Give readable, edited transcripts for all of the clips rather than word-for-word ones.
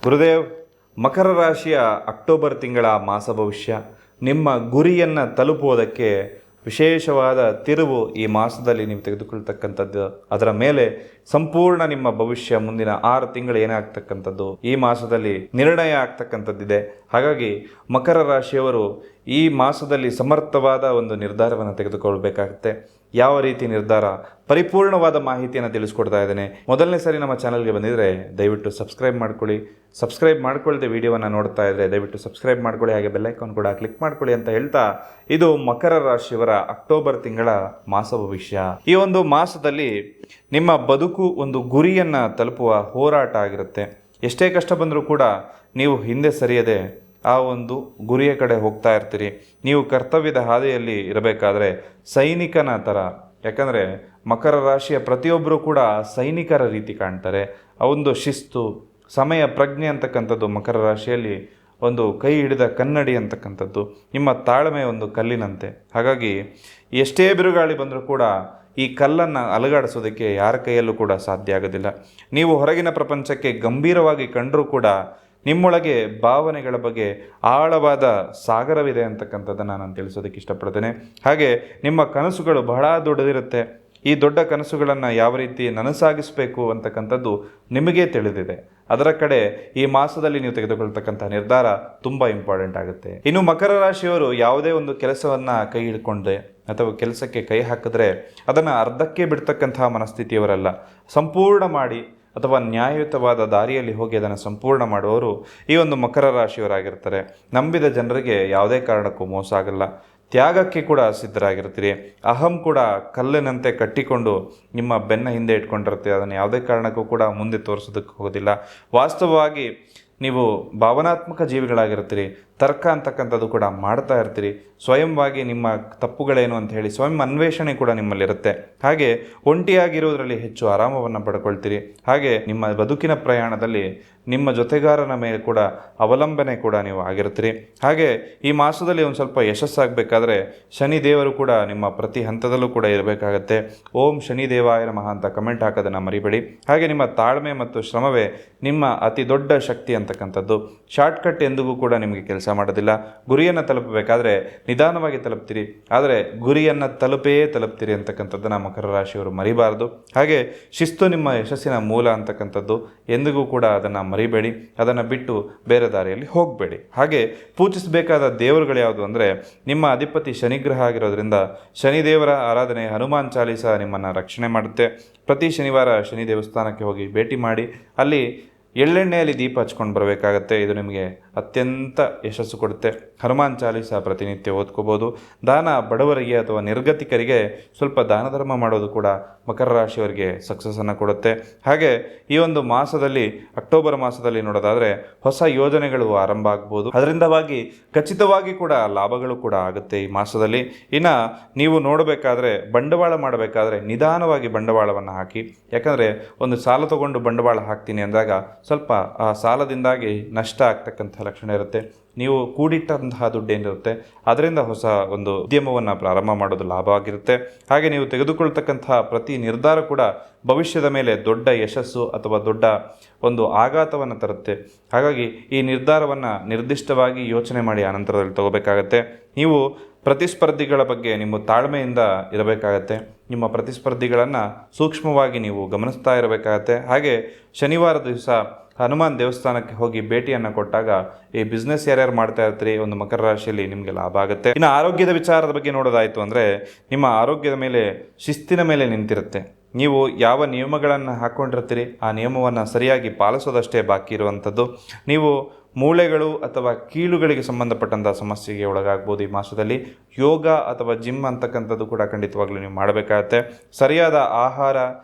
ಗುರುದೇವ್, ಮಕರ ರಾಶಿಯ ಅಕ್ಟೋಬರ್ ತಿಂಗಳ ಮಾಸ ಭವಿಷ್ಯ ನಿಮ್ಮ ಗುರಿಯನ್ನು ತಲುಪುವುದಕ್ಕೆ ವಿಶೇಷವಾದ ತಿರುವು ಈ ಮಾಸದಲ್ಲಿ ನೀವು ತೆಗೆದುಕೊಳ್ತಕ್ಕಂಥದ್ದು, ಅದರ ಮೇಲೆ ಸಂಪೂರ್ಣ ನಿಮ್ಮ ಭವಿಷ್ಯ ಮುಂದಿನ 6 ತಿಂಗಳು ಏನಾಗ್ತಕ್ಕಂಥದ್ದು ಈ ಮಾಸದಲ್ಲಿ ನಿರ್ಣಯ ಆಗ್ತಕ್ಕಂಥದ್ದಿದೆ. ಹಾಗಾಗಿ ಮಕರ ರಾಶಿಯವರು ಈ ಮಾಸದಲ್ಲಿ ಸಮರ್ಥವಾದ ಒಂದು ನಿರ್ಧಾರವನ್ನು ತೆಗೆದುಕೊಳ್ಬೇಕಾಗುತ್ತೆ. ಯಾವ ರೀತಿ ನಿರ್ಧಾರ, ಪರಿಪೂರ್ಣವಾದ ಮಾಹಿತಿಯನ್ನು ತಿಳಿಸ್ಕೊಡ್ತಾ ಇದ್ದೇನೆ. ಮೊದಲನೇ ಸರಿ ನಮ್ಮ ಚಾನಲ್ಗೆ ಬಂದಿದ್ದರೆ ದಯವಿಟ್ಟು ಸಬ್ಸ್ಕ್ರೈಬ್ ಮಾಡ್ಕೊಳ್ಳಿ. ಸಬ್ಸ್ಕ್ರೈಬ್ ಮಾಡ್ಕೊಳ್ಳದೆ ವಿಡಿಯೋವನ್ನು ನೋಡ್ತಾ ಇದ್ದರೆ ದಯವಿಟ್ಟು ಸಬ್ಸ್ಕ್ರೈಬ್ ಮಾಡ್ಕೊಳ್ಳಿ, ಹಾಗೆ ಬೆಲ್ಲೈಕಾನ್ ಕೂಡ ಕ್ಲಿಕ್ ಮಾಡ್ಕೊಳ್ಳಿ ಅಂತ ಹೇಳ್ತಾ, ಇದು ಮಕರ ರಾಶಿಯವರ ಅಕ್ಟೋಬರ್ ತಿಂಗಳ ಮಾಸ ಭವಿಷ್ಯ. ಈ ಒಂದು ಮಾಸದಲ್ಲಿ ನಿಮ್ಮ ಬದುಕು ಒಂದು ಗುರಿಯನ್ನು ತಲುಪುವ ಹೋರಾಟ ಆಗಿರುತ್ತೆ. ಎಷ್ಟೇ ಕಷ್ಟ ಬಂದರೂ ಕೂಡ ನೀವು ಹಿಂದೆ ಸರಿಯದೆ ಆ ಒಂದು ಗುರಿಯ ಕಡೆ ಹೋಗ್ತಾ ಇರ್ತೀರಿ. ನೀವು ಕರ್ತವ್ಯದ ಹಾದಿಯಲ್ಲಿ ಇರಬೇಕಾದ್ರೆ ಸೈನಿಕನ ಥರ, ಯಾಕಂದರೆ ಮಕರ ರಾಶಿಯ ಪ್ರತಿಯೊಬ್ಬರೂ ಕೂಡ ಸೈನಿಕರ ರೀತಿ ಕಾಣ್ತಾರೆ. ಆ ಒಂದು ಶಿಸ್ತು, ಸಮಯ ಪ್ರಜ್ಞೆ ಅಂತಕ್ಕಂಥದ್ದು ಮಕರ ರಾಶಿಯಲ್ಲಿ ಒಂದು ಕೈ ಹಿಡಿದ ಕನ್ನಡಿ ಅಂತಕ್ಕಂಥದ್ದು. ನಿಮ್ಮ ತಾಳ್ಮೆ ಒಂದು ಕಲ್ಲಿನಂತೆ. ಹಾಗಾಗಿ ಎಷ್ಟೇ ಬಿರುಗಾಳಿ ಬಂದರೂ ಕೂಡ ಈ ಕಲ್ಲನ್ನು ಅಲುಗಾಡಿಸೋದಕ್ಕೆ ಯಾರ ಕೈಯಲ್ಲೂ ಕೂಡ ಸಾಧ್ಯ ಆಗೋದಿಲ್ಲ. ನೀವು ಹೊರಗಿನ ಪ್ರಪಂಚಕ್ಕೆ ಗಂಭೀರವಾಗಿ ಕಂಡರೂ ಕೂಡ ನಿಮ್ಮೊಳಗೆ ಭಾವನೆಗಳ ಬಗ್ಗೆ ಆಳವಾದ ಸಾಗರವಿದೆ ಅಂತಕ್ಕಂಥದ್ದನ್ನು ನಾನು ತಿಳಿಸೋದಕ್ಕೆ ಇಷ್ಟಪಡ್ತೇನೆ. ಹಾಗೆ ನಿಮ್ಮ ಕನಸುಗಳು ಬಹಳ ದೊಡ್ಡದಿರುತ್ತೆ. ಈ ದೊಡ್ಡ ಕನಸುಗಳನ್ನು ಯಾವ ರೀತಿ ನನಸಾಗಿಸಬೇಕು ಅಂತಕ್ಕಂಥದ್ದು ನಿಮಗೇ ತಿಳಿದಿದೆ. ಅದರ ಕಡೆ ಈ ಮಾಸದಲ್ಲಿ ನೀವು ತೆಗೆದುಕೊಳ್ತಕ್ಕಂಥ ನಿರ್ಧಾರ ತುಂಬ ಇಂಪಾರ್ಟೆಂಟ್ ಆಗುತ್ತೆ. ಇನ್ನು ಮಕರ ರಾಶಿಯವರು ಯಾವುದೇ ಒಂದು ಕೆಲಸವನ್ನು ಕೈ ಹಿಡ್ಕೊಂಡ್ರೆ ಅಥವಾ ಕೆಲಸಕ್ಕೆ ಕೈ ಹಾಕಿದ್ರೆ ಅದನ್ನು ಅರ್ಧಕ್ಕೆ ಬಿಡ್ತಕ್ಕಂತಹ ಮನಸ್ಥಿತಿಯವರಲ್ಲ. ಸಂಪೂರ್ಣ ಮಾಡಿ ಅಥವಾ ನ್ಯಾಯಯುತವಾದ ದಾರಿಯಲ್ಲಿ ಹೋಗಿ ಅದನ್ನು ಸಂಪೂರ್ಣ ಮಾಡುವವರು ಈ ಒಂದು ಮಕರ ರಾಶಿಯವರಾಗಿರ್ತಾರೆ. ನಂಬಿದ ಜನರಿಗೆ ಯಾವುದೇ ಕಾರಣಕ್ಕೂ ಮೋಸ ಆಗಲ್ಲ. ತ್ಯಾಗಕ್ಕೆ ಕೂಡ ಸಿದ್ಧರಾಗಿರ್ತೀರಿ. ಅಹಂ ಕೂಡ ಕಲ್ಲಿನಂತೆ ಕಟ್ಟಿಕೊಂಡು ನಿಮ್ಮ ಬೆನ್ನ ಹಿಂದೆ ಇಟ್ಕೊಂಡಿರ್ತೀರಿ. ಅದನ್ನು ಯಾವುದೇ ಕಾರಣಕ್ಕೂ ಕೂಡ ಮುಂದೆ ತೋರಿಸೋದಕ್ಕೆ ಹೋಗೋದಿಲ್ಲ. ವಾಸ್ತವವಾಗಿ ನೀವು ಭಾವನಾತ್ಮಕ ಜೀವಿಗಳಾಗಿರ್ತೀರಿ. ತರ್ಕ ಅಂತಕ್ಕಂಥದ್ದು ಕೂಡ ಮಾಡ್ತಾ ಇರ್ತೀರಿ. ಸ್ವಯಂವಾಗಿ ನಿಮ್ಮ ತಪ್ಪುಗಳೇನು ಅಂತ ಹೇಳಿ ಸ್ವಯಂ ಅನ್ವೇಷಣೆ ಕೂಡ ನಿಮ್ಮಲ್ಲಿರುತ್ತೆ. ಹಾಗೆ ಒಂಟಿಯಾಗಿರೋದ್ರಲ್ಲಿ ಹೆಚ್ಚು ಆರಾಮವನ್ನು ಪಡ್ಕೊಳ್ತೀರಿ. ಹಾಗೆ ನಿಮ್ಮ ಬದುಕಿನ ಪ್ರಯಾಣದಲ್ಲಿ ನಿಮ್ಮ ಜೊತೆಗಾರನ ಮೇಲೆ ಕೂಡ ಅವಲಂಬನೆ ಕೂಡ ನೀವು ಆಗಿರ್ತೀರಿ. ಹಾಗೆ ಈ ಮಾಸದಲ್ಲಿ ಒಂದು ಸ್ವಲ್ಪ ಯಶಸ್ಸಾಗಬೇಕಾದ್ರೆ ಶನಿ ದೇವರು ಕೂಡ ನಿಮ್ಮ ಪ್ರತಿ ಹಂತದಲ್ಲೂ ಕೂಡ ಇರಬೇಕಾಗತ್ತೆ. ಓಂ ಶನಿ ದೇವಾಯ ನಮಃ ಅಂತ ಕಮೆಂಟ್ ಹಾಕೋದನ್ನು ಮರಿಬೇಡಿ. ಹಾಗೆ ನಿಮ್ಮ ತಾಳ್ಮೆ ಮತ್ತು ಶ್ರಮವೇ ನಿಮ್ಮ ಅತಿ ದೊಡ್ಡ ಶಕ್ತಿ ಅಂತಕ್ಕಂಥದ್ದು. ಶಾರ್ಟ್ಕಟ್ ಎಂದಿಗೂ ಕೂಡ ನಿಮಗೆ ಕೆಲಸ ಮಾಡೋದಿಲ್ಲ. ಗುರಿಯನ್ನು ತಲುಪಬೇಕಾದ್ರೆ ನಿಧಾನವಾಗಿ ತಲುಪ್ತೀರಿ, ಆದರೆ ಗುರಿಯನ್ನು ತಲುಪ್ತೀರಿ ಅಂತಕ್ಕಂಥದ್ದನ್ನು ಮಕರ ರಾಶಿಯವರು ಮರಿಬಾರದು. ಹಾಗೆ ಶಿಸ್ತು ನಿಮ್ಮ ಯಶಸ್ಸಿನ ಮೂಲ ಅಂತಕ್ಕಂಥದ್ದು. ಎಂದಿಗೂ ಕೂಡ ಅದನ್ನು ಮರಿಬೇಡಿ. ಅದನ್ನು ಬಿಟ್ಟು ಬೇರೆ ದಾರಿಯಲ್ಲಿ ಹೋಗಬೇಡಿ. ಹಾಗೆ ಪೂಜಿಸಬೇಕಾದ ದೇವರುಗಳು ಯಾವುದು ಅಂದರೆ, ನಿಮ್ಮ ಅಧಿಪತಿ ಶನಿಗ್ರಹ ಆಗಿರೋದ್ರಿಂದ ಶನಿದೇವರ ಆರಾಧನೆ, ಹನುಮಾನ್ ಚಾಲೀಸ ನಿಮ್ಮನ್ನು ರಕ್ಷಣೆ ಮಾಡುತ್ತೆ. ಪ್ರತಿ ಶನಿವಾರ ಶನಿ ದೇವಸ್ಥಾನಕ್ಕೆ ಹೋಗಿ ಭೇಟಿ ಮಾಡಿ ಅಲ್ಲಿ ಎಳ್ಳೆಣ್ಣೆಯಲ್ಲಿ ದೀಪ ಹಚ್ಕೊಂಡು ಬರಬೇಕಾಗತ್ತೆ. ಇದು ನಿಮಗೆ ಅತ್ಯಂತ ಯಶಸ್ಸು ಕೊಡುತ್ತೆ. ಹನುಮಾನ್ ಚಾಲೀಸ ಪ್ರತಿನಿತ್ಯ ಓದ್ಕೋಬೋದು. ದಾನ, ಬಡವರಿಗೆ ಅಥವಾ ನಿರ್ಗತಿಕರಿಗೆ ಸ್ವಲ್ಪ ದಾನ ಧರ್ಮ ಮಾಡೋದು ಕೂಡ ಮಕರ ರಾಶಿಯವರಿಗೆ ಸಕ್ಸಸ್ಸನ್ನು ಕೊಡುತ್ತೆ. ಹಾಗೆ ಈ ಒಂದು ಮಾಸದಲ್ಲಿ, ಅಕ್ಟೋಬರ್ ಮಾಸದಲ್ಲಿ ನೋಡೋದಾದರೆ ಹೊಸ ಯೋಜನೆಗಳು ಆರಂಭ ಆಗ್ಬೋದು. ಅದರಿಂದವಾಗಿ ಖಚಿತವಾಗಿ ಕೂಡ ಲಾಭಗಳು ಕೂಡ ಆಗುತ್ತೆ ಈ ಮಾಸದಲ್ಲಿ. ಇನ್ನು ನೀವು ನೋಡಬೇಕಾದ್ರೆ, ಬಂಡವಾಳ ಮಾಡಬೇಕಾದ್ರೆ ನಿಧಾನವಾಗಿ ಬಂಡವಾಳವನ್ನು ಹಾಕಿ. ಯಾಕಂದರೆ ಒಂದು ಸಾಲ ತಗೊಂಡು ಬಂಡವಾಳ ಹಾಕ್ತೀನಿ ಅಂದಾಗ ಸ್ವಲ್ಪ ಆ ಸಾಲದಿಂದಾಗಿ ನಷ್ಟ ಆಗ್ತಕ್ಕಂಥ ಲಕ್ಷಣ ಇರುತ್ತೆ. ನೀವು ಕೂಡಿಟ್ಟಂತಹ ದುಡ್ಡೇನಿರುತ್ತೆ ಅದರಿಂದ ಹೊಸ ಒಂದು ಉದ್ಯಮವನ್ನು ಪ್ರಾರಂಭ ಮಾಡೋದು ಲಾಭ ಆಗಿರುತ್ತೆ. ಹಾಗೆ ನೀವು ತೆಗೆದುಕೊಳ್ತಕ್ಕಂತಹ ಪ್ರತಿ ನಿರ್ಧಾರ ಕೂಡ ಭವಿಷ್ಯದ ಮೇಲೆ ದೊಡ್ಡ ಯಶಸ್ಸು ಅಥವಾ ದೊಡ್ಡ ಒಂದು ಆಘಾತವನ್ನು ತರುತ್ತೆ. ಹಾಗಾಗಿ ಈ ನಿರ್ಧಾರವನ್ನು ನಿರ್ದಿಷ್ಟವಾಗಿ ಯೋಚನೆ ಮಾಡಿ ಆನಂತರದಲ್ಲಿ ತಗೋಬೇಕಾಗತ್ತೆ. ನೀವು ಪ್ರತಿಸ್ಪರ್ಧಿಗಳ ಬಗ್ಗೆ ನಿಮ್ಮ ತಾಳ್ಮೆಯಿಂದ ಇರಬೇಕಾಗತ್ತೆ. ನಿಮ್ಮ ಪ್ರತಿಸ್ಪರ್ಧಿಗಳನ್ನು ಸೂಕ್ಷ್ಮವಾಗಿ ನೀವು ಗಮನಿಸ್ತಾ ಇರಬೇಕಾಗತ್ತೆ. ಹಾಗೆ ಶನಿವಾರ ದಿವಸ ಹನುಮಾನ್ ದೇವಸ್ಥಾನಕ್ಕೆ ಹೋಗಿ ಭೇಟಿಯನ್ನು ಕೊಟ್ಟಾಗ ಈ ಬಿಸ್ನೆಸ್ ಯಾರ್ಯಾರು ಮಾಡ್ತಾ ಇರ್ತೀರಿ ಒಂದು ಮಕರ ರಾಶಿಯಲ್ಲಿ ನಿಮಗೆ ಲಾಭ ಆಗುತ್ತೆ. ಇನ್ನು ಆರೋಗ್ಯದ ವಿಚಾರದ ಬಗ್ಗೆ ನೋಡೋದಾಯಿತು ಅಂದರೆ, ನಿಮ್ಮ ಆರೋಗ್ಯದ ಮೇಲೆ ಶಿಸ್ತಿನ ಮೇಲೆ ನಿಂತಿರುತ್ತೆ. ನೀವು ಯಾವ ನಿಯಮಗಳನ್ನು ಹಾಕ್ಕೊಂಡಿರ್ತೀರಿ ಆ ನಿಯಮವನ್ನು ಸರಿಯಾಗಿ ಪಾಲಿಸೋದಷ್ಟೇ ಬಾಕಿ ಇರುವಂಥದ್ದು. ನೀವು ಮೂಳೆಗಳು ಅಥವಾ ಕೀಲುಗಳಿಗೆ ಸಂಬಂಧಪಟ್ಟಂಥ ಸಮಸ್ಯೆಗೆ ಒಳಗಾಗ್ಬೋದು. ಈ ಮಾಸದಲ್ಲಿ ಯೋಗ ಅಥವಾ ಜಿಮ್ ಅಂತಕ್ಕಂಥದ್ದು ಕೂಡ ಖಂಡಿತವಾಗ್ಲೂ ನೀವು ಮಾಡಬೇಕಾಗತ್ತೆ. ಸರಿಯಾದ ಆಹಾರ,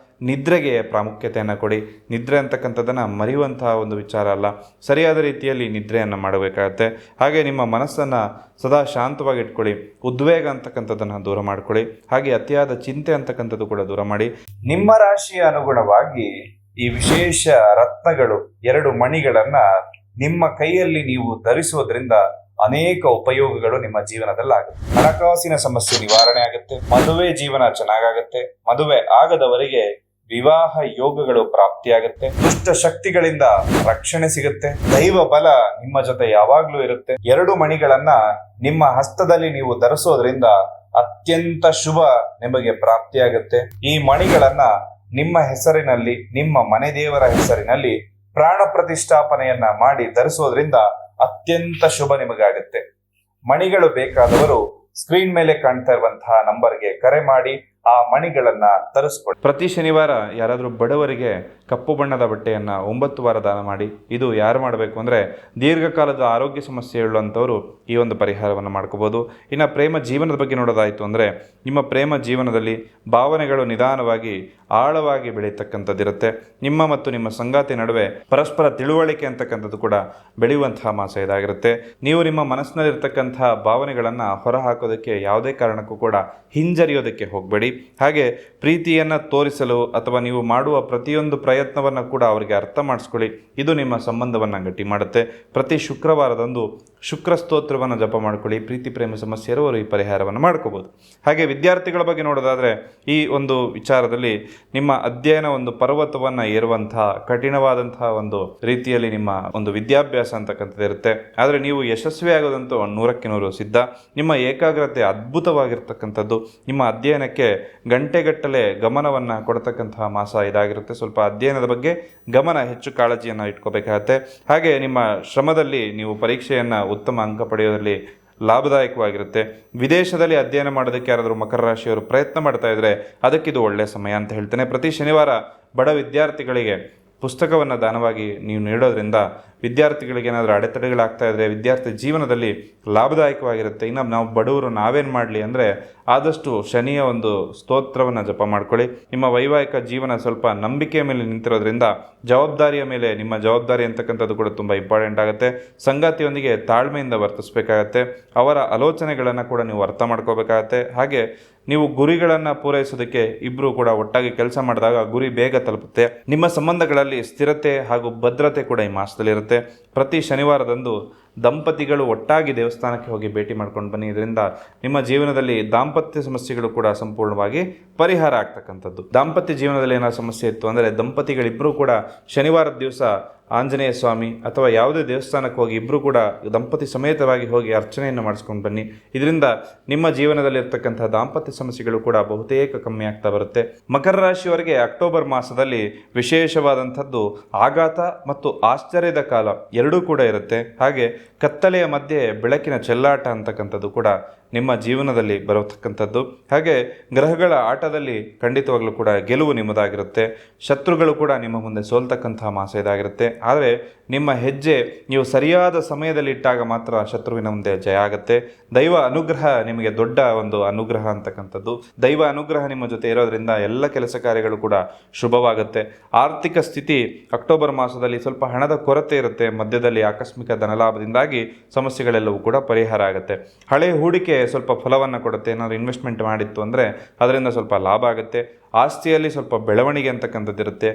ನಿದ್ರೆಗೆ ಪ್ರಾಮುಖ್ಯತೆಯನ್ನು ಕೊಡಿ. ನಿದ್ರೆ ಅಂತಕ್ಕಂಥದ್ದನ್ನು ಮರೆಯುವಂತಹ ಒಂದು ವಿಚಾರ ಅಲ್ಲ. ಸರಿಯಾದ ರೀತಿಯಲ್ಲಿ ನಿದ್ರೆಯನ್ನು ಮಾಡಬೇಕಾಗತ್ತೆ. ಹಾಗೆ ನಿಮ್ಮ ಮನಸ್ಸನ್ನು ಸದಾ ಶಾಂತವಾಗಿ ಇಟ್ಕೊಳ್ಳಿ. ಉದ್ವೇಗ ಅಂತಕ್ಕಂಥದ್ದನ್ನು ದೂರ ಮಾಡಿಕೊಳ್ಳಿ. ಹಾಗೆ ಅತಿಯಾದ ಚಿಂತೆ ಅಂತಕ್ಕಂಥದ್ದು ಕೂಡ ದೂರ ಮಾಡಿ. ನಿಮ್ಮ ರಾಶಿಯ ಅನುಗುಣವಾಗಿ ಈ ವಿಶೇಷ ರತ್ನಗಳು, 2 ಮಣಿಗಳನ್ನು ನಿಮ್ಮ ಕೈಯಲ್ಲಿ ನೀವು ಧರಿಸೋದ್ರಿಂದ ಅನೇಕ ಉಪಯೋಗಗಳು ನಿಮ್ಮ ಜೀವನದಲ್ಲಿ ಆಗುತ್ತೆ. ಹಣಕಾಸಿನ ಸಮಸ್ಯೆ ನಿವಾರಣೆ ಆಗುತ್ತೆ. ಮದುವೆ ಜೀವನ ಚೆನ್ನಾಗಾಗುತ್ತೆ. ಮದುವೆ ಆಗದವರಿಗೆ ವಿವಾಹ ಯೋಗಗಳು ಪ್ರಾಪ್ತಿಯಾಗುತ್ತೆ. ದುಷ್ಟ ಶಕ್ತಿಗಳಿಂದ ರಕ್ಷಣೆ ಸಿಗುತ್ತೆ. ದೈವ ಬಲ ನಿಮ್ಮ ಜೊತೆ ಯಾವಾಗ್ಲೂ ಇರುತ್ತೆ. 2 ಮಣಿಗಳನ್ನ ನಿಮ್ಮ ಹಸ್ತದಲ್ಲಿ ನೀವು ಧರಿಸೋದ್ರಿಂದ ಅತ್ಯಂತ ಶುಭ ನಿಮಗೆ ಪ್ರಾಪ್ತಿಯಾಗುತ್ತೆ. ಈ ಮಣಿಗಳನ್ನ ನಿಮ್ಮ ಹೆಸರಿನಲ್ಲಿ, ನಿಮ್ಮ ಮನೆ ದೇವರ ಹೆಸರಿನಲ್ಲಿ ಪ್ರಾಣ ಪ್ರತಿಷ್ಠಾಪನೆಯನ್ನ ಮಾಡಿ ಧರಿಸೋದ್ರಿಂದ ಅತ್ಯಂತ ಶುಭ ನಿಮಗಾಗುತ್ತೆ. ಮಣಿಗಳು ಬೇಕಾದವರು ಸ್ಕ್ರೀನ್ ಮೇಲೆ ಕಾಣ್ತಾ ಇರುವಂತಹ ನಂಬರ್ಗೆ ಕರೆ ಮಾಡಿ ಆ ಮಣಿಗಳನ್ನ ತರಿಸ್ಕೊಳ್ಳಿ. ಪ್ರತಿ ಶನಿವಾರ ಯಾರಾದರೂ ಬಡವರಿಗೆ ಕಪ್ಪು ಬಣ್ಣದ ಬಟ್ಟೆಯನ್ನ 9 ವಾರ ದಾನ ಮಾಡಿ. ಇದು ಯಾರು ಮಾಡಬೇಕು ಅಂದ್ರೆ ದೀರ್ಘಕಾಲದ ಆರೋಗ್ಯ ಸಮಸ್ಯೆ ಇರುವಂಥವರು ಈ ಒಂದು ಪರಿಹಾರವನ್ನು ಮಾಡ್ಕೋಬಹುದು. ಇನ್ನು ಪ್ರೇಮ ಜೀವನದ ಬಗ್ಗೆ ನೋಡೋದಾಯಿತು ಅಂದ್ರೆ ನಿಮ್ಮ ಪ್ರೇಮ ಜೀವನದಲ್ಲಿ ಭಾವನೆಗಳು ನಿಧಾನವಾಗಿ ಆಳವಾಗಿ ಬೆಳೀತಕ್ಕಂಥದ್ದಿರುತ್ತೆ. ನಿಮ್ಮ ಮತ್ತು ನಿಮ್ಮ ಸಂಗಾತಿ ನಡುವೆ ಪರಸ್ಪರ ತಿಳುವಳಿಕೆ ಅಂತಕ್ಕಂಥದ್ದು ಕೂಡ ಬೆಳೆಯುವಂತಹ ಮಾಸ ಇದಾಗಿರುತ್ತೆ. ನೀವು ನಿಮ್ಮ ಮನಸ್ಸಿನಲ್ಲಿರ್ತಕ್ಕಂತಹ ಭಾವನೆಗಳನ್ನು ಹೊರಹಾಕೋದಕ್ಕೆ ಯಾವುದೇ ಕಾರಣಕ್ಕೂ ಕೂಡ ಹಿಂಜರಿಯೋದಕ್ಕೆ ಹೋಗಬೇಡಿ. ಹಾಗೆ ಪ್ರೀತಿಯನ್ನು ತೋರಿಸಲು ಅಥವಾ ನೀವು ಮಾಡುವ ಪ್ರತಿಯೊಂದು ಪ್ರಯತ್ನವನ್ನು ಕೂಡ ಅವರಿಗೆ ಅರ್ಥ ಮಾಡಿಸ್ಕೊಳ್ಳಿ. ಇದು ನಿಮ್ಮ ಸಂಬಂಧವನ್ನು ಗಟ್ಟಿ ಮಾಡುತ್ತೆ. ಪ್ರತಿ ಶುಕ್ರವಾರದಂದು ಶುಕ್ರ ಸ್ತೋತ್ರವನ್ನು ಜಪ ಮಾಡ್ಕೊಳ್ಳಿ. ಪ್ರೀತಿ ಪ್ರೇಮ ಸಮಸ್ಯೆ ಇರುವವರು ಈ ಪರಿಹಾರವನ್ನು ಮಾಡ್ಕೋಬಹುದು. ಹಾಗೆ ವಿದ್ಯಾರ್ಥಿಗಳ ಬಗ್ಗೆ ನೋಡೋದಾದರೆ ಈ ಒಂದು ವಿಚಾರದಲ್ಲಿ ನಿಮ್ಮ ಅಧ್ಯಯನ ಒಂದು ಪರ್ವತವನ್ನು ಏರುವಂತಹ ಕಠಿಣವಾದಂತಹ ಒಂದು ರೀತಿಯಲ್ಲಿ ನಿಮ್ಮ ಒಂದು ವಿದ್ಯಾಭ್ಯಾಸ ಅಂತಕ್ಕಂಥದ್ದು ಇರುತ್ತೆ. ಆದರೆ ನೀವು ಯಶಸ್ವಿ ಆಗೋದಂತೂ 100ಕ್ಕೆ 100 ಸಿದ್ಧ. ನಿಮ್ಮ ಏಕಾಗ್ರತೆ ಅದ್ಭುತವಾಗಿರ್ತಕ್ಕಂಥದ್ದು. ನಿಮ್ಮ ಅಧ್ಯಯನಕ್ಕೆ ಗಂಟೆಗಟ್ಟಲೆ ಗಮನವನ್ನು ಕೊಡ್ತಕ್ಕಂತಹ ಮಾಸ ಇದಾಗಿರುತ್ತೆ. ಸ್ವಲ್ಪ ಅಧ್ಯಯನದ ಬಗ್ಗೆ ಗಮನ ಹೆಚ್ಚು ಕಾಳಜಿಯನ್ನು ಇಟ್ಕೋಬೇಕಾಗತ್ತೆ. ಹಾಗೆ ನಿಮ್ಮ ಶ್ರಮದಲ್ಲಿ ನೀವು ಪರೀಕ್ಷೆಯನ್ನು ಉತ್ತಮ ಅಂಕ ಪಡೆಯೋದ್ರಲ್ಲಿ ಲಾಭದಾಯಕವಾಗಿರುತ್ತೆ. ವಿದೇಶದಲ್ಲಿ ಅಧ್ಯಯನ ಮಾಡೋದಕ್ಕೆ ಯಾರಾದರೂ ಮಕರ ರಾಶಿಯವರು ಪ್ರಯತ್ನ ಮಾಡ್ತಾ ಇದ್ರೆ ಅದಕ್ಕಿದು ಒಳ್ಳೆಯ ಸಮಯ ಅಂತ ಹೇಳ್ತೇನೆ. ಪ್ರತಿ ಶನಿವಾರ ಬಡ ವಿದ್ಯಾರ್ಥಿಗಳಿಗೆ ಪುಸ್ತಕವನ್ನು ದಾನವಾಗಿ ನೀವು ನೀಡೋದ್ರಿಂದ ವಿದ್ಯಾರ್ಥಿಗಳಿಗೆ ಏನಾದರೂ ಅಡೆತಡೆಗಳಾಗ್ತಾ ಇದ್ದರೆ ವಿದ್ಯಾರ್ಥಿ ಜೀವನದಲ್ಲಿ ಲಾಭದಾಯಕವಾಗಿರುತ್ತೆ. ಇನ್ನು ನಾವು ಬಡವರು ನಾವೇನು ಮಾಡಲಿ ಅಂದರೆ ಆದಷ್ಟು ಶನಿಯ ಒಂದು ಸ್ತೋತ್ರವನ್ನು ಜಪ ಮಾಡ್ಕೊಳ್ಳಿ. ನಿಮ್ಮ ವೈವಾಹಿಕ ಜೀವನ ಸ್ವಲ್ಪ ನಂಬಿಕೆಯ ಮೇಲೆ ನಿಂತಿರೋದ್ರಿಂದ ಜವಾಬ್ದಾರಿಯ ಮೇಲೆ ನಿಮ್ಮ ಜವಾಬ್ದಾರಿ ಅಂತಕ್ಕಂಥದ್ದು ಕೂಡ ತುಂಬ ಇಂಪಾರ್ಟೆಂಟ್ ಆಗುತ್ತೆ. ಸಂಗಾತಿಯೊಂದಿಗೆ ತಾಳ್ಮೆಯಿಂದ ವರ್ತಿಸಬೇಕಾಗತ್ತೆ. ಅವರ ಆಲೋಚನೆಗಳನ್ನು ಕೂಡ ನೀವು ಅರ್ಥ ಮಾಡ್ಕೋಬೇಕಾಗತ್ತೆ. ಹಾಗೆ ನೀವು ಗುರಿಗಳನ್ನು ಪೂರೈಸೋದಕ್ಕೆ ಇಬ್ಬರು ಕೂಡ ಒಟ್ಟಾಗಿ ಕೆಲಸ ಮಾಡಿದಾಗ ಗುರಿ ಬೇಗ ತಲುಪುತ್ತೆ. ನಿಮ್ಮ ಸಂಬಂಧಗಳಲ್ಲಿ ಸ್ಥಿರತೆ ಹಾಗೂ ಭದ್ರತೆ ಕೂಡ ಈ ಮಾಸದಲ್ಲಿರುತ್ತೆ. ಪ್ರತಿ ಶನಿವಾರದಂದು ದಂಪತಿಗಳು ಒಟ್ಟಾಗಿ ದೇವಸ್ಥಾನಕ್ಕೆ ಹೋಗಿ ಭೇಟಿ ಮಾಡ್ಕೊಂಡು ಬನ್ನಿ. ಇದರಿಂದ ನಿಮ್ಮ ಜೀವನದಲ್ಲಿ ದಾಂಪತ್ಯ ಸಮಸ್ಯೆಗಳು ಕೂಡ ಸಂಪೂರ್ಣವಾಗಿ ಪರಿಹಾರ ಆಗ್ತಕ್ಕಂಥದ್ದು. ದಾಂಪತ್ಯ ಜೀವನದಲ್ಲಿ ಏನಾದ್ರು ಸಮಸ್ಯೆ ಇತ್ತು ಅಂದರೆ ದಂಪತಿಗಳಿಬ್ಬರೂ ಕೂಡ ಶನಿವಾರದ ದಿವಸ ಆಂಜನೇಯ ಸ್ವಾಮಿ ಅಥವಾ ಯಾವುದೇ ದೇವಸ್ಥಾನಕ್ಕೆ ಹೋಗಿ ಇಬ್ಬರು ಕೂಡ ದಂಪತಿ ಸಮೇತವಾಗಿ ಹೋಗಿ ಅರ್ಚನೆಯನ್ನು ಮಾಡಿಸ್ಕೊಂಡು ಬನ್ನಿ. ಇದರಿಂದ ನಿಮ್ಮ ಜೀವನದಲ್ಲಿರ್ತಕ್ಕಂಥ ದಾಂಪತ್ಯ ಸಮಸ್ಯೆಗಳು ಕೂಡ ಬಹುತೇಕ ಕಮ್ಮಿ ಆಗ್ತಾ ಬರುತ್ತೆ. ಮಕರ ರಾಶಿಯವರಿಗೆ ಅಕ್ಟೋಬರ್ ಮಾಸದಲ್ಲಿ ವಿಶೇಷವಾದಂಥದ್ದು ಆಘಾತ ಮತ್ತು ಆಶ್ಚರ್ಯದ ಕಾಲ ಎರಡೂ ಕೂಡ ಇರುತ್ತೆ. ಹಾಗೆ ಕತ್ತಲೆಯ ಮಧ್ಯೆ ಬೆಳಕಿನ ಚೆಲ್ಲಾಟ ಅಂತಕ್ಕಂಥದ್ದು ಕೂಡ ನಿಮ್ಮ ಜೀವನದಲ್ಲಿ ಬರತಕ್ಕಂಥದ್ದು. ಹಾಗೆ ಗ್ರಹಗಳ ಆಟದಲ್ಲಿ ಖಂಡಿತವಾಗ್ಲೂ ಕೂಡ ಗೆಲುವು ನಿಮ್ಮದಾಗಿರುತ್ತೆ. ಶತ್ರುಗಳು ಕೂಡ ನಿಮ್ಮ ಮುಂದೆ ಸೋಲ್ತಕ್ಕಂತಹ ಮಾಸ ಇದಾಗಿರುತ್ತೆ. ಆದರೆ ನಿಮ್ಮ ಹೆಜ್ಜೆ ನೀವು ಸರಿಯಾದ ಸಮಯದಲ್ಲಿ ಇಟ್ಟಾಗ ಮಾತ್ರ ಶತ್ರುವಿನ ಮುಂದೆ ಜಯ ಆಗುತ್ತೆ. ದೈವ ಅನುಗ್ರಹ ನಿಮಗೆ ದೊಡ್ಡ ಒಂದು ಅನುಗ್ರಹ ಅಂತಕ್ಕಂಥದ್ದು. ದೈವ ಅನುಗ್ರಹ ನಿಮ್ಮ ಜೊತೆ ಇರೋದ್ರಿಂದ ಎಲ್ಲ ಕೆಲಸ ಕಾರ್ಯಗಳು ಕೂಡ ಶುಭವಾಗುತ್ತೆ. ಆರ್ಥಿಕ ಸ್ಥಿತಿ ಅಕ್ಟೋಬರ್ ಮಾಸದಲ್ಲಿ ಸ್ವಲ್ಪ ಹಣದ ಕೊರತೆ ಇರುತ್ತೆ. ಮಧ್ಯದಲ್ಲಿ ಆಕಸ್ಮಿಕ ಧನಲಾಭದಿಂದಾಗಿ ಸಮಸ್ಯೆಗಳೆಲ್ಲವೂ ಕೂಡ ಪರಿಹಾರ ಆಗುತ್ತೆ. ಹಳೆಯ ಹೂಡಿಕೆ ಸ್ವಲ್ಪ ಫಲವನ್ನು ಕೊಡುತ್ತೆ. ಏನಾದರೂ ಇನ್ವೆಸ್ಟ್ಮೆಂಟ್ ಮಾಡಿತ್ತು ಅಂದರೆ ಅದರಿಂದ ಸ್ವಲ್ಪ ಲಾಭ ಆಗುತ್ತೆ. ಆಸ್ತಿಯಲ್ಲಿ ಸ್ವಲ್ಪ ಬೆಳವಣಿಗೆ ಅಂತಕ್ಕಂಥದ್ದಿರುತ್ತೆ.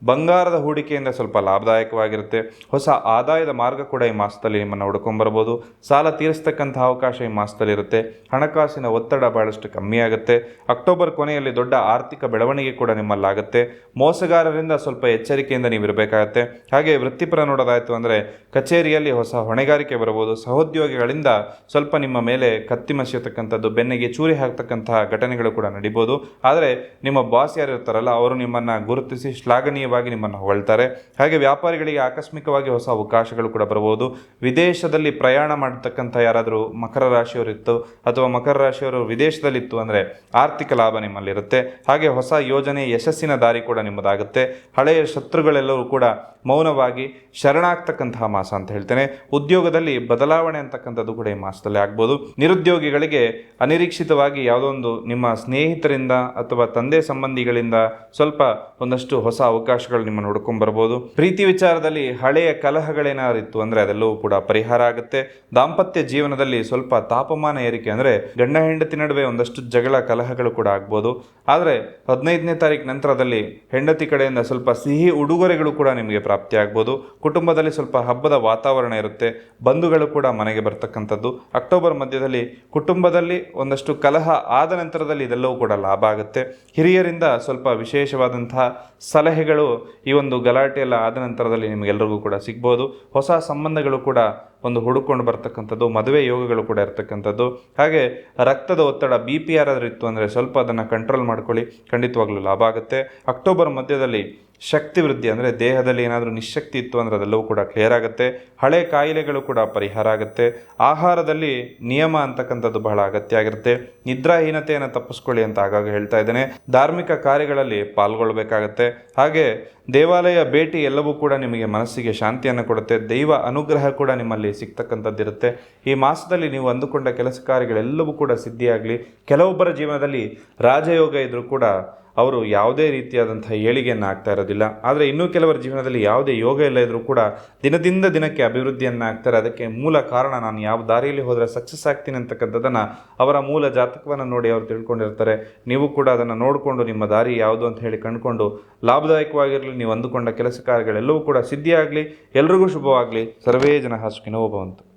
ಬಂಗಾರದ ಹೂಡಿಕೆಯಿಂದ ಸ್ವಲ್ಪ ಲಾಭದಾಯಕವಾಗಿರುತ್ತೆ. ಹೊಸ ಆದಾಯದ ಮಾರ್ಗ ಕೂಡ ಈ ಮಾಸದಲ್ಲಿ ನಿಮ್ಮನ್ನು ಹುಡ್ಕೊಂಡ್ಬರ್ಬೋದು. ಸಾಲ ತೀರಿಸ್ತಕ್ಕಂಥ ಅವಕಾಶ ಈ ಮಾಸದಲ್ಲಿರುತ್ತೆ. ಹಣಕಾಸಿನ ಒತ್ತಡ ಬಹಳಷ್ಟು ಕಮ್ಮಿಯಾಗುತ್ತೆ. ಅಕ್ಟೋಬರ್ ಕೊನೆಯಲ್ಲಿ ದೊಡ್ಡ ಆರ್ಥಿಕ ಬೆಳವಣಿಗೆ ಕೂಡ ನಿಮ್ಮಲ್ಲಾಗುತ್ತೆ. ಮೋಸಗಾರರಿಂದ ಸ್ವಲ್ಪ ಎಚ್ಚರಿಕೆಯಿಂದ ನೀವು ಇರಬೇಕಾಗತ್ತೆ. ಹಾಗೆ ವೃತ್ತಿಪರ ನೋಡೋದಾಯಿತು ಅಂದರೆ ಕಚೇರಿಯಲ್ಲಿ ಹೊಸ ಹೊಣೆಗಾರಿಕೆ ಬರಬಹುದು. ಸಹೋದ್ಯೋಗಿಗಳಿಂದ ಸ್ವಲ್ಪ ನಿಮ್ಮ ಮೇಲೆ ಕತ್ತಿ ಮಸಿಯತಕ್ಕಂಥದ್ದು, ಬೆನ್ನಿಗೆ ಚೂರಿ ಹಾಕ್ತಕ್ಕಂತಹ ಘಟನೆಗಳು ಕೂಡ ನಡೀಬೋದು. ಆದರೆ ನಿಮ್ಮ ಬಾಸ್ ಯಾರು ಇರ್ತಾರಲ್ಲ ಅವರು ನಿಮ್ಮನ್ನು ಗುರುತಿಸಿ ಶ್ಲಾಘನೀಯವಾಗಿ ನಿಮ್ಮನ್ನು ಹೊಗಳ್ತಾರೆ. ಹಾಗೆ ವ್ಯಾಪಾರಿಗಳಿಗೆ ಆಕಸ್ಮಿಕವಾಗಿ ಹೊಸ ಅವಕಾಶಗಳು ಕೂಡ ಬರಬಹುದು. ವಿದೇಶದಲ್ಲಿ ಪ್ರಯಾಣ ಮಾಡತಕ್ಕಂಥ ಯಾರಾದರೂ ಮಕರ ರಾಶಿಯವರಿತ್ತು ಅಥವಾ ಮಕರ ರಾಶಿಯವರು ವಿದೇಶದಲ್ಲಿತ್ತು ಅಂದರೆ ಆರ್ಥಿಕ ಲಾಭ ನಿಮ್ಮಲ್ಲಿರುತ್ತೆ. ಹಾಗೆ ಹೊಸ ಯೋಜನೆ ಯಶಸ್ಸಿನ ದಾರಿ ಕೂಡ ನಿಮ್ಮದಾಗುತ್ತೆ. ಹಳೆಯ ಶತ್ರುಗಳೆಲ್ಲರೂ ಕೂಡ ಮೌನವಾಗಿ ಶರಣಾಗ್ತಕ್ಕಂತಹ ಮಾಸ ಅಂತ ಹೇಳ್ತೇನೆ. ಉದ್ಯೋಗದಲ್ಲಿ ಬದಲಾವಣೆ ಅಂತಕ್ಕಂಥದ್ದು ಕೂಡ ಈ ಮಾಸದಲ್ಲಿ ಆಗ್ಬೋದು. ನಿರುದ್ಯೋಗಿಗಳಿಗೆ ಅನಿರೀಕ್ಷಿತವಾಗಿ ಯಾವುದೋ ಒಂದು ನಿಮ್ಮ ಸ್ನೇಹಿತರಿಂದ ಅಥವಾ ತಂದೆ ಸಂಬಂಧಿಗಳಿಂದ ಸ್ವಲ್ಪ ಒಂದಷ್ಟು ಹೊಸ ಅವಕಾಶ ಅವಕಾಶಗಳು ನಿಮ್ಮನ್ನು ಹುಡ್ಕೊಂಡ್ ಬರ್ಬೋದು. ಪ್ರೀತಿ ವಿಚಾರದಲ್ಲಿ ಹಳೆಯ ಕಲಹಗಳೇನಾರಿತ್ತು ಅಂದ್ರೆ ಅದೆಲ್ಲವೂ ಕೂಡ ಪರಿಹಾರ ಆಗುತ್ತೆ. ದಾಂಪತ್ಯ ಜೀವನದಲ್ಲಿ ಸ್ವಲ್ಪ ತಾಪಮಾನ ಏರಿಕೆ ಅಂದ್ರೆ ಗಂಡ ಹೆಂಡತಿ ನಡುವೆ ಒಂದಷ್ಟು ಜಗಳ ಕಲಹಗಳು ಕೂಡ ಆಗ್ಬೋದು. ಆದರೆ 15ನೇ ತಾರೀಕು ನಂತರದಲ್ಲಿ ಹೆಂಡತಿ ಕಡೆಯಿಂದ ಸ್ವಲ್ಪ ಸಿಹಿ ಉಡುಗೊರೆಗಳು ಕೂಡ ನಿಮಗೆ ಪ್ರಾಪ್ತಿ ಆಗ್ಬೋದು. ಕುಟುಂಬದಲ್ಲಿ ಸ್ವಲ್ಪ ಹಬ್ಬದ ವಾತಾವರಣ ಇರುತ್ತೆ. ಬಂಧುಗಳು ಕೂಡ ಮನೆಗೆ ಬರ್ತಕ್ಕಂಥದ್ದು. ಅಕ್ಟೋಬರ್ ಮಧ್ಯದಲ್ಲಿ ಕುಟುಂಬದಲ್ಲಿ ಒಂದಷ್ಟು ಕಲಹ ಆದ ನಂತರದಲ್ಲಿ ಇದೆಲ್ಲವೂ ಕೂಡ ಲಾಭ ಆಗುತ್ತೆ. ಹಿರಿಯರಿಂದ ಸ್ವಲ್ಪ ವಿಶೇಷವಾದಂತಹ ಸಲಹೆಗಳು ಈ ಒಂದು ಗಲಾಟೆ ಎಲ್ಲ ಆದ ನಂತರದಲ್ಲಿ ನಿಮಗೆಲ್ಲರಿಗೂ ಕೂಡ ಸಿಗ್ಬೋದು. ಹೊಸ ಸಂಬಂಧಗಳು ಕೂಡ ಒಂದು ಹುಡುಕೊಂಡು ಬರ್ತಕ್ಕಂಥದ್ದು, ಮದುವೆ ಯೋಗಗಳು ಕೂಡ ಇರ್ತಕ್ಕಂಥದ್ದು. ಹಾಗೆ ರಕ್ತದ ಒತ್ತಡ BP ಯಾರಾದರೂ ಇತ್ತು ಅಂದರೆ ಸ್ವಲ್ಪ ಅದನ್ನು ಕಂಟ್ರೋಲ್ ಮಾಡ್ಕೊಳ್ಳಿ, ಖಂಡಿತವಾಗ್ಲೂ ಲಾಭ ಆಗುತ್ತೆ. ಅಕ್ಟೋಬರ್ ಮಧ್ಯದಲ್ಲಿ ಶಕ್ತಿ ವೃದ್ಧಿ ಅಂದರೆ ದೇಹದಲ್ಲಿ ಏನಾದರೂ ನಿಶಕ್ತಿ ಇತ್ತು ಅಂದರೆ ಅದೆಲ್ಲವೂ ಕೂಡ ಕ್ಲಿಯರ್ ಆಗುತ್ತೆ. ಹಳೆ ಕಾಯಿಲೆಗಳು ಕೂಡ ಪರಿಹಾರ ಆಗುತ್ತೆ. ಆಹಾರದಲ್ಲಿ ನಿಯಮ ಅಂತಕ್ಕಂಥದ್ದು ಬಹಳ ಅಗತ್ಯ ಆಗಿರುತ್ತೆ. ನಿದ್ರಾಹೀನತೆಯನ್ನು ತಪ್ಪಿಸ್ಕೊಳ್ಳಿ ಅಂತ ಆಗಾಗ ಹೇಳ್ತಾ ಇದ್ದೇನೆ. ಧಾರ್ಮಿಕ ಕಾರ್ಯಗಳಲ್ಲಿ ಪಾಲ್ಗೊಳ್ಬೇಕಾಗತ್ತೆ. ಹಾಗೆ ದೇವಾಲಯ ಭೇಟಿ ಎಲ್ಲವೂ ಕೂಡ ನಿಮಗೆ ಮನಸ್ಸಿಗೆ ಶಾಂತಿಯನ್ನು ಕೊಡುತ್ತೆ. ದೈವ ಅನುಗ್ರಹ ಕೂಡ ನಿಮ್ಮಲ್ಲಿ ಸಿಗ್ತಕ್ಕಂಥದ್ದಿರುತ್ತೆ. ಈ ಮಾಸದಲ್ಲಿ ನೀವು ಅಂದುಕೊಂಡ ಕೆಲಸ ಕಾರ್ಯಗಳೆಲ್ಲವೂ ಕೂಡ ಸಿದ್ಧಿಯಾಗಲಿ. ಕೆಲವೊಬ್ಬರ ಜೀವನದಲ್ಲಿ ರಾಜಯೋಗ ಇದ್ರೂ ಕೂಡ ಅವರು ಯಾವುದೇ ರೀತಿಯಾದಂತಹ ಏಳಿಗೆಯನ್ನು ಆಗ್ತಾ ಇರೋದಿಲ್ಲ. ಆದರೆ ಇನ್ನೂ ಕೆಲವರ ಜೀವನದಲ್ಲಿ ಯಾವುದೇ ಯೋಗ ಇಲ್ಲ ಇದ್ರೂ ಕೂಡ ದಿನದಿಂದ ದಿನಕ್ಕೆ ಅಭಿವೃದ್ಧಿಯನ್ನು ಆಗ್ತಾರೆ. ಅದಕ್ಕೆ ಮೂಲ ಕಾರಣ ನಾನು ಯಾವ ದಾರಿಯಲ್ಲಿ ಹೋದರೆ ಸಕ್ಸಸ್ ಆಗ್ತೀನಿ ಅಂತಕ್ಕಂಥದ್ದನ್ನು ಅವರ ಮೂಲ ಜಾತಕವನ್ನು ನೋಡಿ ಅವರು ತಿಳ್ಕೊಂಡಿರ್ತಾರೆ. ನೀವು ಕೂಡ ಅದನ್ನು ನೋಡಿಕೊಂಡು ನಿಮ್ಮ ದಾರಿ ಯಾವುದು ಅಂತ ಹೇಳಿ ಕಂಡುಕೊಂಡು ಲಾಭದಾಯಕವಾಗಿರಲಿ. ನೀವು ಅಂದುಕೊಂಡ ಕೆಲಸ ಕಾರ್ಯಗಳೆಲ್ಲವೂ ಕೂಡ ಸಿದ್ಧಿಯಾಗಲಿ. ಎಲ್ರಿಗೂ ಶುಭವಾಗಲಿ. ಸರ್ವೇ ಜನಃ ಸುಖಿನೋ ಭವಂತು.